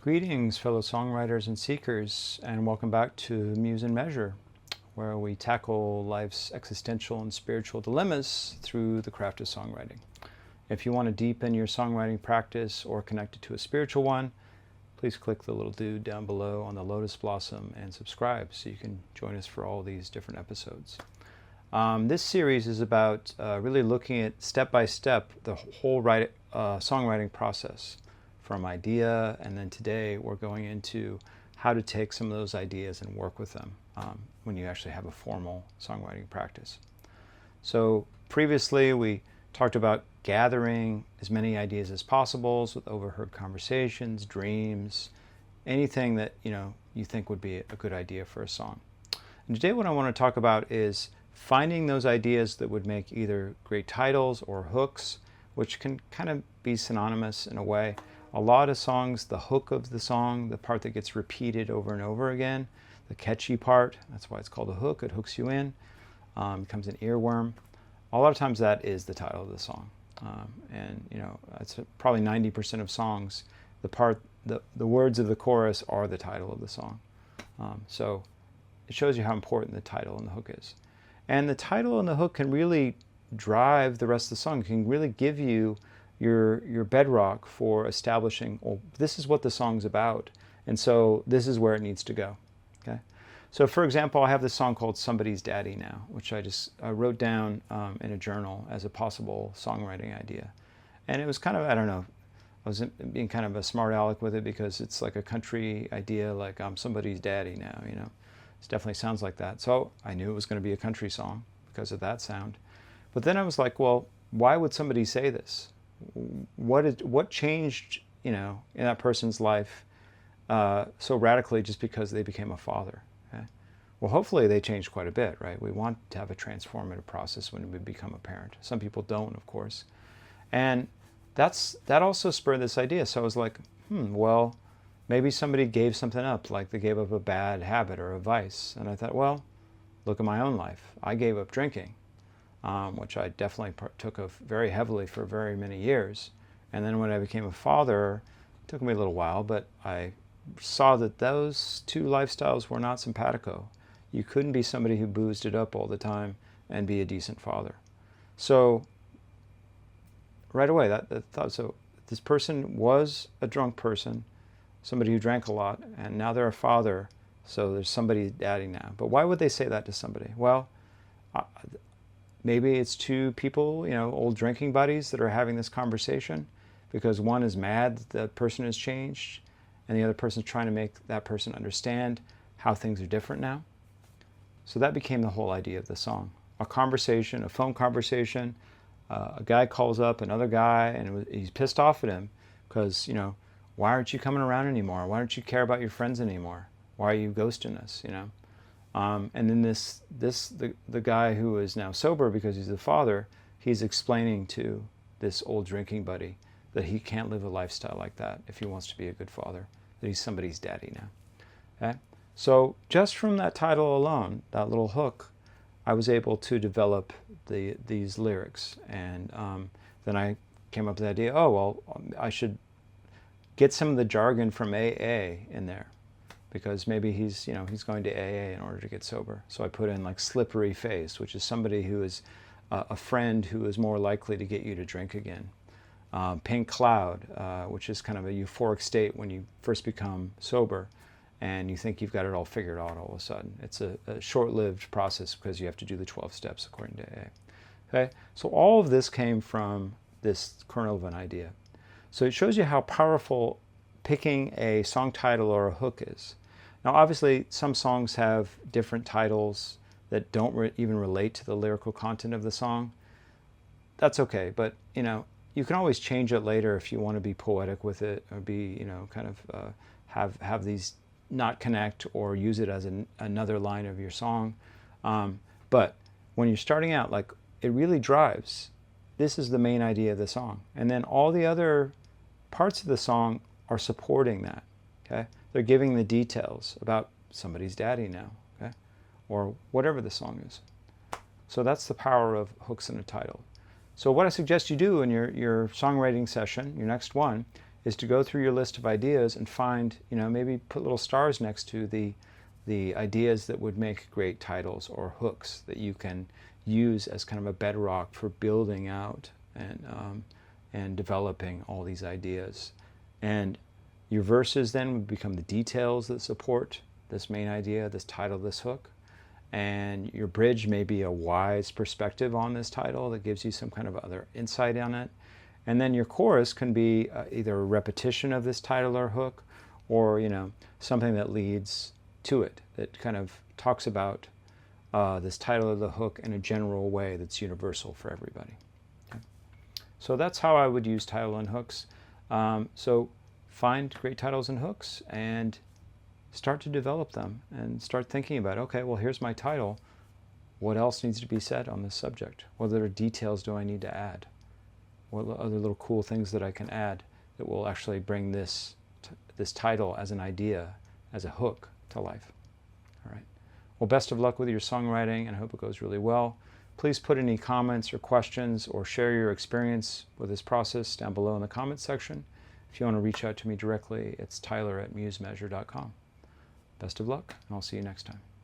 Greetings, fellow songwriters and seekers, and welcome back to Muse and Measure, where we tackle life's existential and spiritual dilemmas through the craft of songwriting. If you want to deepen your songwriting practice or connect it to a spiritual one, please click the little dude down below on the lotus blossom and subscribe so you can join us for all these different episodes. This series is about really looking at step by step the whole songwriting process, from idea, and then today we're going into how to take some of those ideas and work with them when you actually have a formal songwriting practice. So previously we talked about gathering as many ideas as possible with overheard conversations, dreams, anything that you think would be a good idea for a song. And today what I want to talk about is finding those ideas that would make either great titles or hooks, which can kind of be synonymous in a way. A lot of songs, the hook of the song, the part that gets repeated over and over again, the catchy part, that's why it's called a hook, it hooks you in, becomes an earworm. A lot of times that is the title of the song. It's probably 90% of songs, the words of the chorus are the title of the song. So it shows you how important the title and the hook is. And the title and the hook can really drive the rest of the song. It can really give you your bedrock for establishing, well, this is what the song's about, and so this is where it needs to go. Okay, so for example, I have this song called Somebody's Daddy Now, which I wrote down in a journal as a possible songwriting idea. And it was kind of, I don't know, I was being kind of a smart aleck with it because it's like a country idea, like I'm somebody's daddy now, It definitely sounds like that. So I knew it was going to be a country song because of that sound. But then I was like, well, why would somebody say this? What changed, in that person's life so radically just because they became a father? Okay? Well, hopefully they changed quite a bit, right? We want to have a transformative process when we become a parent. Some people don't, of course. And that also spurred this idea. So I was like, well, maybe somebody gave something up, like they gave up a bad habit or a vice. And I thought, well, look at my own life. I gave up drinking. Which I definitely took very heavily for very many years. And then when I became a father, it took me a little while, but I saw that those two lifestyles were not simpatico. You couldn't be somebody who boozed it up all the time and be a decent father. So right away, so this person was a drunk person, somebody who drank a lot, and now they're a father, so there's somebody's daddy now. But why would they say that to somebody? Well, maybe it's two people, old drinking buddies that are having this conversation because one is mad that the person has changed and the other person is trying to make that person understand how things are different now. So that became the whole idea of the song. A conversation, a phone conversation. A guy calls up another guy and he's pissed off at him because, why aren't you coming around anymore? Why don't you care about your friends anymore? Why are you ghosting us, And then the guy who is now sober because he's the father, he's explaining to this old drinking buddy that he can't live a lifestyle like that if he wants to be a good father, that he's somebody's daddy now. Okay? So just from that title alone, that little hook, I was able to develop these lyrics. And then I came up with the idea, oh, well, I should get some of the jargon from AA in there, because maybe he's going to AA in order to get sober. So I put in like slippery face, which is somebody who is a friend who is more likely to get you to drink again. Pink cloud, which is kind of a euphoric state when you first become sober and you think you've got it all figured out all of a sudden. It's a short-lived process because you have to do the 12 steps according to AA. Okay? So all of this came from this kernel of an idea. So it shows you how powerful picking a song title or a hook is. Now, obviously, some songs have different titles that don't even relate to the lyrical content of the song. That's okay, but you can always change it later if you want to be poetic with it, or be kind of have these not connect or use it as another line of your song. But when you're starting out, like, it really drives. This is the main idea of the song, and then all the other parts of the song are supporting that. Okay. They're giving the details about somebody's daddy now, okay? Or whatever the song is. So that's the power of hooks in a title. So what I suggest you do in your songwriting session, your next one, is to go through your list of ideas and find, maybe put little stars next to the ideas that would make great titles or hooks that you can use as kind of a bedrock for building out and developing all these ideas. And your verses then would become the details that support this main idea, this title, this hook. And your bridge may be a wise perspective on this title that gives you some kind of other insight on it. And then your chorus can be either a repetition of this title or hook, or something that leads to it, that kind of talks about this title of the hook in a general way that's universal for everybody. Okay. So that's how I would use title and hooks. So find great titles and hooks and start to develop them and start thinking about, okay, well, here's my title. What else needs to be said on this subject? What other details do I need to add? What other little cool things that I can add that will actually bring this title as an idea, as a hook, to life? All right. Well, best of luck with your songwriting, and I hope it goes really well. Please put any comments or questions or share your experience with this process down below in the comments section. If you want to reach out to me directly, it's tyler@musemeasure.com. Best of luck, and I'll see you next time.